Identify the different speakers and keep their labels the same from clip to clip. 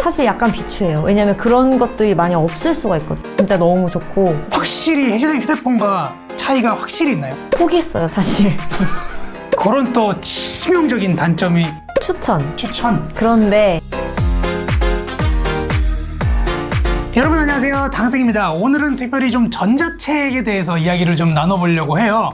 Speaker 1: 사실 약간 비추해요. 왜냐면 그런 것들이 많이 없을 수가 있거든요. 진짜 너무 좋고.
Speaker 2: 확실히 휴대폰과 차이가 확실히 있나요?
Speaker 1: 포기했어요, 사실.
Speaker 2: 그런 또 치명적인 단점이
Speaker 1: 추천. 그런데
Speaker 2: 여러분 안녕하세요, 당생입니다. 오늘은 특별히 좀 전자책에 대해서 이야기를 좀 나눠보려고 해요.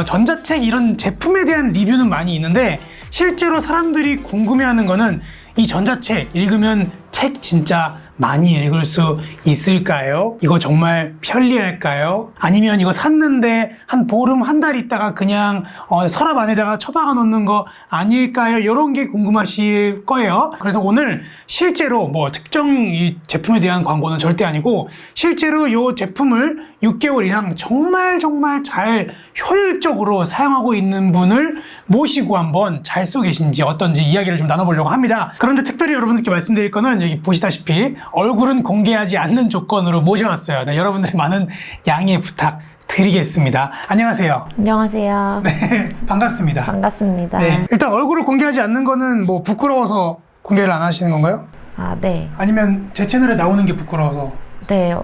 Speaker 2: 전자책 이런 제품에 대한 리뷰는 많이 있는데 실제로 사람들이 궁금해하는 거는 이 전자책 읽으면 책 진짜 많이 읽을 수 있을까요? 이거 정말 편리할까요? 아니면 이거 샀는데 한 보름, 한 달 있다가 그냥 서랍 안에다가 처박아 놓는 거 아닐까요? 이런 게 궁금하실 거예요. 그래서 오늘 실제로 뭐 특정 이 제품에 대한 광고는 절대 아니고 실제로 이 제품을 6개월 이상 정말 잘 효율적으로 사용하고 있는 분을 모시고 한번 잘 쓰고 계신지 어떤지 이야기를 좀 나눠보려고 합니다. 그런데 특별히 여러분들께 말씀드릴 거는 여기 보시다시피 얼굴은 공개하지 않는 조건으로 모셔왔어요. 네, 여러분들의 많은 양해 부탁드리겠습니다. 안녕하세요.
Speaker 1: 안녕하세요.
Speaker 2: 네, 반갑습니다.
Speaker 1: 반갑습니다.
Speaker 2: 네, 일단 얼굴을 공개하지 않는 거는 뭐 부끄러워서 공개를 안 하시는 건가요?
Speaker 1: 아, 네.
Speaker 2: 아니면 제 채널에 나오는 게 부끄러워서?
Speaker 1: 네.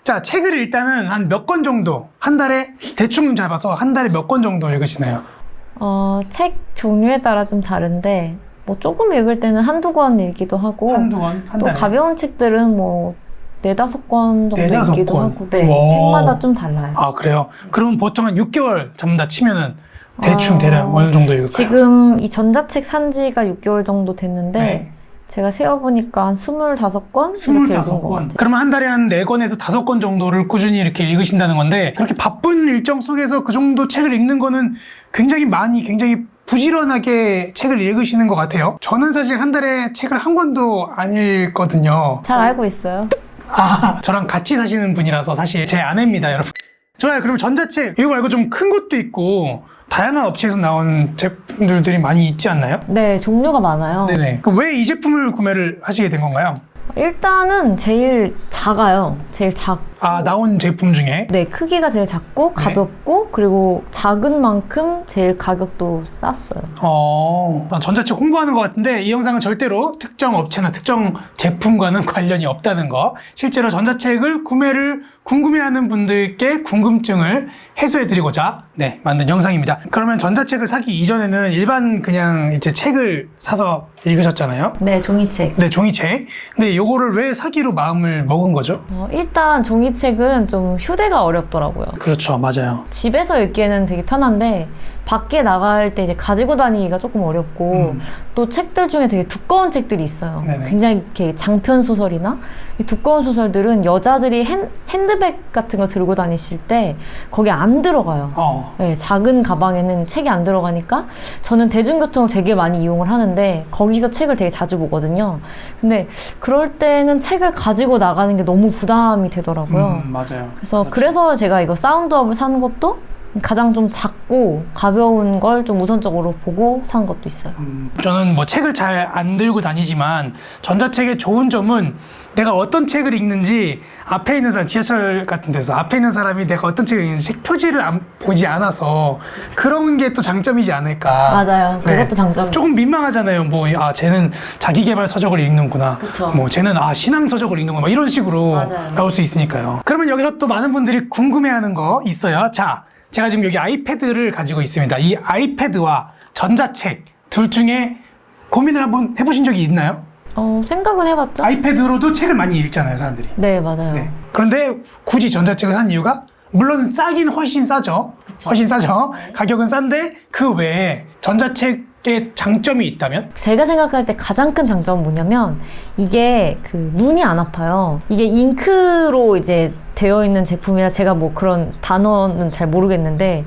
Speaker 2: 자, 책을 일단은 한 몇 권 정도, 한 달에 대충 잡아서 한 달에 몇 권 정도 읽으시나요?
Speaker 1: 책 종류에 따라 좀 다른데 뭐 조금 읽을 때는 한두 권 읽기도 하고
Speaker 2: 한두 권? 한
Speaker 1: 또
Speaker 2: 달에?
Speaker 1: 가벼운 책들은 뭐 네다섯 권 정도
Speaker 2: 네다섯
Speaker 1: 읽기도
Speaker 2: 권?
Speaker 1: 하고 네,
Speaker 2: 와.
Speaker 1: 책마다 좀 달라요.
Speaker 2: 아, 그래요? 그러면 보통 한 6개월 전부 다 치면은 대충 대략 어느 정도 읽을까요?
Speaker 1: 지금 이 전자책 산 지가 6개월 정도 됐는데
Speaker 2: 네.
Speaker 1: 제가 세어보니까 한 25권? 이렇게 읽은 것 같아요.
Speaker 2: 그러면 한 달에 한 4권에서 5권 정도를 꾸준히 이렇게 읽으신다는 건데 그렇게 바쁜 일정 속에서 그 정도 책을 읽는 거는 굉장히 부지런하게 책을 읽으시는 것 같아요. 저는 사실 한 달에 책을 한 권도 안 읽거든요.
Speaker 1: 잘 알고 있어요.
Speaker 2: 아, 저랑 같이 사시는 분이라서 사실 제 아내입니다, 여러분. 좋아요. 그럼 전자책 이거 말고 좀 큰 것도 있고 다양한 업체에서 나온 제품들이 많이 있지 않나요?
Speaker 1: 네, 종류가 많아요.
Speaker 2: 네네. 왜 이 제품을 구매를 하시게 된 건가요?
Speaker 1: 일단은 제일 작아요. 제일
Speaker 2: 아, 나온 제품 중에?
Speaker 1: 네, 크기가 제일 작고 가볍고 그리고 작은 만큼 제일 가격도 쌌어요.
Speaker 2: 전자책 홍보하는 것 같은데 이 영상은 절대로 특정 업체나 특정 제품과는 관련이 없다는 거. 실제로 전자책을 구매를 궁금해하는 분들께 궁금증을 해소해드리고자 만든 영상입니다. 그러면 전자책을 사기 이전에는 일반 그냥 이제 책을 사서 읽으셨잖아요?
Speaker 1: 네, 종이책.
Speaker 2: 네, 종이책. 근데 요거를 왜 사기로 마음을 먹은 거죠?
Speaker 1: 일단 종이책은 좀 휴대가 어렵더라고요.
Speaker 2: 그렇죠, 맞아요.
Speaker 1: 집에서 읽기에는 되게 편한데 밖에 나갈 때 이제 가지고 다니기가 조금 어렵고 또 책들 중에 되게 두꺼운 책들이 있어요.
Speaker 2: 네네.
Speaker 1: 굉장히 이렇게 장편 소설이나 이 두꺼운 소설들은 여자들이 핸드백 같은 거 들고 다니실 때 거기 안 들어가요. 네, 작은 가방에는 책이 안 들어가니까 저는 대중교통을 되게 많이 이용을 하는데 거기서 책을 되게 자주 보거든요. 근데 그럴 때는 책을 가지고 나가는 게 너무 부담이 되더라고요.
Speaker 2: 맞아요.
Speaker 1: 그래서 제가 이거 사운드업을 사는 것도 가장 좀 작고 가벼운 걸 좀 우선적으로 보고 산 것도 있어요.
Speaker 2: 저는 뭐 책을 잘 안 들고 다니지만 전자책의 좋은 점은 내가 어떤 책을 읽는지 앞에 있는 사람, 지하철 같은 데서 앞에 있는 사람이 내가 어떤 책을 읽는지 책 표지를 보지 않아서 그런 게 또 장점이지 않을까.
Speaker 1: 맞아요. 그것도 장점이에요.
Speaker 2: 조금 민망하잖아요. 쟤는 자기개발 서적을 읽는구나.
Speaker 1: 그쵸.
Speaker 2: 쟤는 신앙 서적을 읽는구나. 이런 식으로
Speaker 1: 맞아요.
Speaker 2: 나올 수 있으니까요. 그러면 여기서 또 많은 분들이 궁금해하는 거 있어요. 자, 제가 지금 여기 아이패드를 가지고 있습니다. 이 아이패드와 전자책 둘 중에 고민을 한번 해보신 적이 있나요?
Speaker 1: 생각은 해봤죠?
Speaker 2: 아이패드로도 책을 많이 읽잖아요, 사람들이.
Speaker 1: 네, 맞아요.
Speaker 2: 네. 그런데 굳이 전자책을 산 이유가 물론 싸긴 훨씬 싸죠.
Speaker 1: 그쵸.
Speaker 2: 훨씬 싸죠. 가격은 싼데 그 외에 전자책의 장점이 있다면?
Speaker 1: 제가 생각할 때 가장 큰 장점은 뭐냐면 이게 그 눈이 안 아파요. 이게 잉크로 이제 되어 있는 제품이라 제가 뭐 그런 단어는 잘 모르겠는데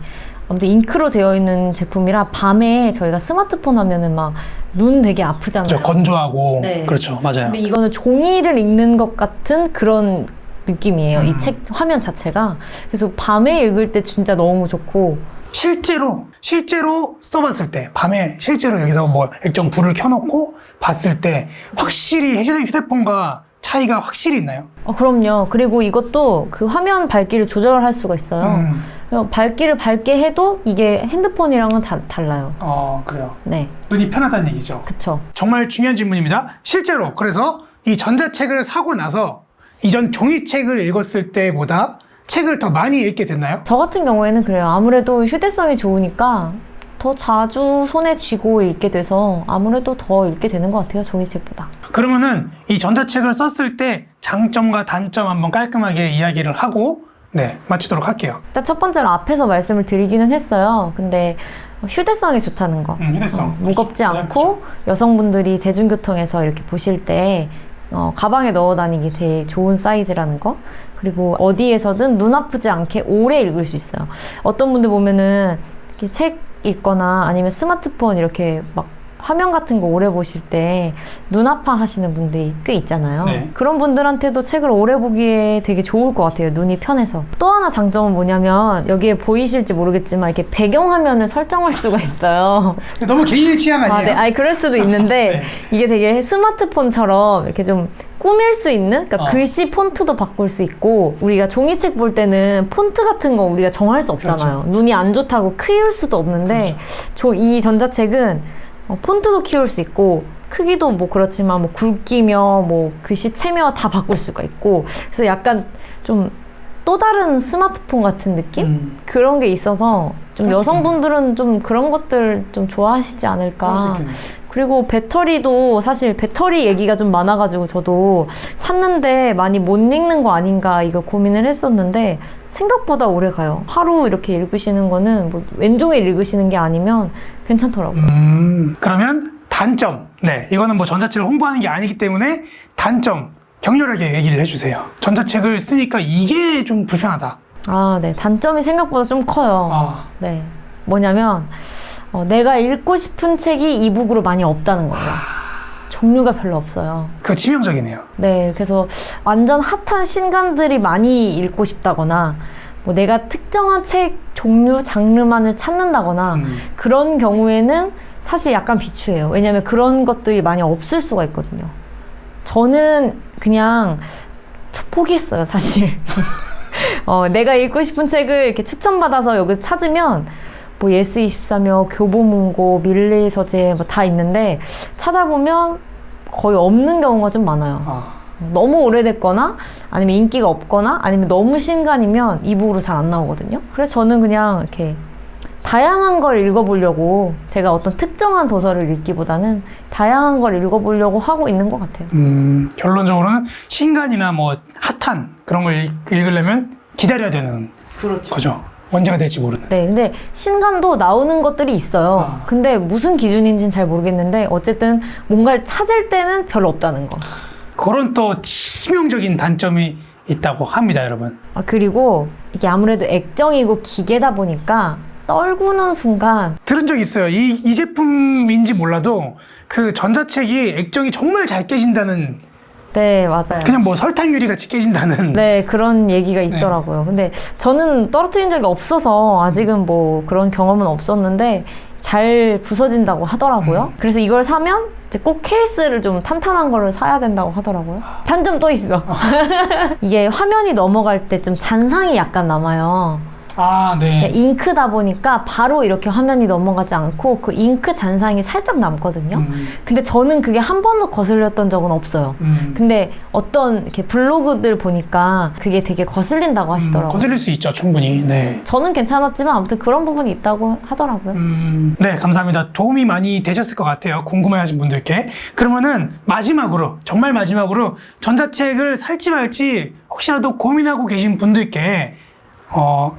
Speaker 1: 아무튼 잉크로 되어 있는 제품이라 밤에 저희가 스마트폰 하면은 막 눈 되게 아프잖아요.
Speaker 2: 그렇죠. 건조하고.
Speaker 1: 네.
Speaker 2: 그렇죠. 맞아요.
Speaker 1: 근데 이거는 종이를 읽는 것 같은 그런 느낌이에요. 이 책 화면 자체가. 그래서 밤에 읽을 때 진짜 너무 좋고
Speaker 2: 실제로 써봤을 때 밤에 실제로 여기서 뭐 액정 불을 켜놓고 봤을 때 확실히 휴대폰과 차이가 확실히 있나요?
Speaker 1: 그럼요. 그리고 이것도 그 화면 밝기를 조절할 수가 있어요. 밝기를 밝게 해도 이게 핸드폰이랑은 달라요.
Speaker 2: 그래요.
Speaker 1: 네.
Speaker 2: 눈이 편하다는 얘기죠.
Speaker 1: 그쵸.
Speaker 2: 정말 중요한 질문입니다. 실제로 그래서 이 전자책을 사고 나서 이전 종이책을 읽었을 때보다 책을 더 많이 읽게 됐나요?
Speaker 1: 저 같은 경우에는 그래요. 아무래도 휴대성이 좋으니까 더 자주 손에 쥐고 읽게 돼서 아무래도 더 읽게 되는 것 같아요. 종이책보다.
Speaker 2: 그러면은 이 전자책을 썼을 때 장점과 단점 한번 깔끔하게 이야기를 하고 마치도록 할게요.
Speaker 1: 일단 첫 번째로 앞에서 말씀을 드리기는 했어요. 근데 휴대성이 좋다는 거.
Speaker 2: 휴대성.
Speaker 1: 무겁지 않고 여성분들이 대중교통에서 이렇게 보실 때 가방에 넣어 다니기 되게 좋은 사이즈라는 거. 그리고 어디에서든 눈 아프지 않게 오래 읽을 수 있어요. 어떤 분들 보면은 이렇게 책 읽거나 아니면 스마트폰 이렇게 막 화면 같은 거 오래 보실 때 눈 아파 하시는 분들이 꽤 있잖아요.
Speaker 2: 네.
Speaker 1: 그런 분들한테도 책을 오래 보기에 되게 좋을 것 같아요. 눈이 편해서. 또 하나 장점은 뭐냐면 여기에 보이실지 모르겠지만 이렇게 배경화면을 설정할 수가 있어요.
Speaker 2: 너무 개인의 취향 아니에요?
Speaker 1: 네. 아니 그럴 수도 있는데
Speaker 2: 네.
Speaker 1: 이게 되게 스마트폰처럼 이렇게 좀 꾸밀 수 있는, 그러니까 글씨 폰트도 바꿀 수 있고, 우리가 종이책 볼 때는 폰트 같은 거 우리가 정할 수 없잖아요.
Speaker 2: 그렇죠.
Speaker 1: 눈이 안 좋다고 키울 수도 없는데 이 전자책은 폰트도 키울 수 있고 크기도 뭐 그렇지만 뭐 굵기며 뭐 글씨체며 다 바꿀 수가 있고, 그래서 약간 좀 또 다른 스마트폰 같은 느낌? 그런 게 있어서 좀 여성분들은 좀 그런 것들 좀 좋아하시지 않을까. 그리고 배터리도 사실 배터리 얘기가 좀 많아가지고 저도 샀는데 많이 못 읽는 거 아닌가 이거 고민을 했었는데 생각보다 오래 가요. 하루 이렇게 읽으시는 거는 뭐 왼종일 읽으시는 게 아니면 괜찮더라고요.
Speaker 2: 그러면 단점. 이거는 뭐 전자책을 홍보하는 게 아니기 때문에 단점 격렬하게 얘기를 해주세요. 전자책을 쓰니까 이게 좀 불편하다.
Speaker 1: 네. 단점이 생각보다 좀 커요. 네. 뭐냐면 내가 읽고 싶은 책이 이북으로 많이 없다는 거예요. 종류가 별로 없어요.
Speaker 2: 그거 치명적이네요.
Speaker 1: 네. 그래서 완전 핫한 신간들이 많이 읽고 싶다거나 뭐 내가 특정한 책 종류, 장르만을 찾는다거나 그런 경우에는 사실 약간 비추해요. 왜냐하면 그런 것들이 많이 없을 수가 있거든요. 저는 그냥 포기했어요, 사실. 내가 읽고 싶은 책을 이렇게 추천받아서 여기 찾으면 뭐 예스24며 교보문고, 밀레서재 뭐 다 있는데 찾아보면 거의 없는 경우가 좀 많아요. 너무 오래됐거나 아니면 인기가 없거나 아니면 너무 신간이면 이북으로 잘 안 나오거든요. 그래서 저는 그냥 이렇게 다양한 걸 읽어보려고, 제가 어떤 특정한 도서를 읽기보다는 다양한 걸 읽어보려고 하고 있는 것 같아요.
Speaker 2: 결론적으로는 신간이나 뭐 핫한 그런 걸 읽으려면 기다려야 되는 거죠. 언제가 될지 모르는.
Speaker 1: 네, 근데 신간도 나오는 것들이 있어요. 근데 무슨 기준인지는 잘 모르겠는데 어쨌든 뭔가를 찾을 때는 별로 없다는 거.
Speaker 2: 그런 또 치명적인 단점이 있다고 합니다, 여러분.
Speaker 1: 그리고 이게 아무래도 액정이고 기계다 보니까 떨구는 순간
Speaker 2: 들은 적 있어요. 이 제품인지 몰라도 그 전자책이 액정이 정말 잘 깨진다는.
Speaker 1: 네, 맞아요.
Speaker 2: 그냥 뭐 설탕 유리 같이 깨진다는.
Speaker 1: 네, 그런 얘기가 있더라고요. 근데 저는 떨어뜨린 적이 없어서 아직은 뭐 그런 경험은 없었는데 잘 부서진다고 하더라고요. 그래서 이걸 사면 이제 꼭 케이스를 좀 탄탄한 거를 사야 된다고 하더라고요. 단점 또 있어. 이게 화면이 넘어갈 때 좀 잔상이 약간 남아요.
Speaker 2: 네.
Speaker 1: 잉크다 보니까 바로 이렇게 화면이 넘어가지 않고 그 잉크 잔상이 살짝 남거든요. 근데 저는 그게 한 번도 거슬렸던 적은 없어요. 근데 어떤 이렇게 블로그들 보니까 그게 되게 거슬린다고 하시더라고요.
Speaker 2: 거슬릴 수 있죠, 충분히. 네.
Speaker 1: 저는 괜찮았지만 아무튼 그런 부분이 있다고 하더라고요.
Speaker 2: 네, 감사합니다. 도움이 많이 되셨을 것 같아요. 궁금해하신 분들께. 그러면은 마지막으로, 정말 마지막으로 전자책을 살지 말지 혹시라도 고민하고 계신 분들께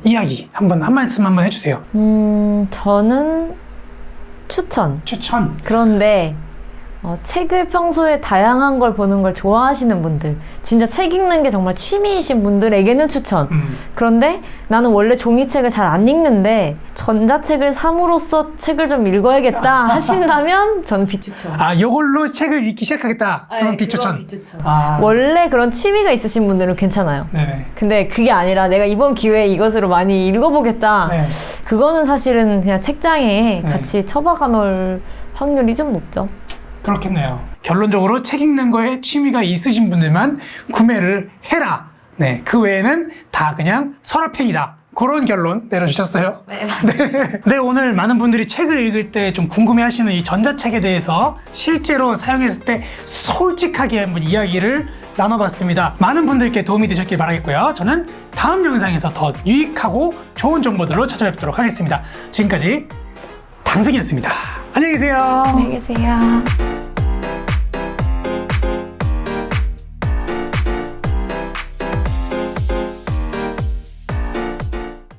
Speaker 2: 이야기 한 말씀 한번 해주세요.
Speaker 1: 저는 추천. 그런데 책을 평소에 다양한 걸 보는 걸 좋아하시는 분들, 진짜 책 읽는 게 정말 취미이신 분들에게는 추천. 그런데 나는 원래 종이책을 잘 안 읽는데 전자책을 삼으로써 책을 좀 읽어야겠다 하신다면 저는 비추천.
Speaker 2: 요걸로 책을 읽기 시작하겠다. 그럼 비추천.
Speaker 1: 원래 그런 취미가 있으신 분들은 괜찮아요.
Speaker 2: 네네.
Speaker 1: 근데 그게 아니라 내가 이번 기회에 이것으로 많이 읽어보겠다.
Speaker 2: 네.
Speaker 1: 그거는 사실은 그냥 책장에 같이 처박아 놓을 확률이 좀 높죠.
Speaker 2: 그렇겠네요. 결론적으로 책 읽는 거에 취미가 있으신 분들만 구매를 해라. 네, 그 외에는 다 그냥 서랍행위다. 그런 결론 내려주셨어요.
Speaker 1: 네, 맞습니다.
Speaker 2: 네, 오늘 많은 분들이 책을 읽을 때 좀 궁금해하시는 이 전자책에 대해서 실제로 사용했을 때 솔직하게 한번 이야기를 나눠봤습니다. 많은 분들께 도움이 되셨길 바라겠고요. 저는 다음 영상에서 더 유익하고 좋은 정보들로 찾아뵙도록 하겠습니다. 지금까지 당생이었습니다. 안녕히 계세요.
Speaker 1: 안녕히 계세요.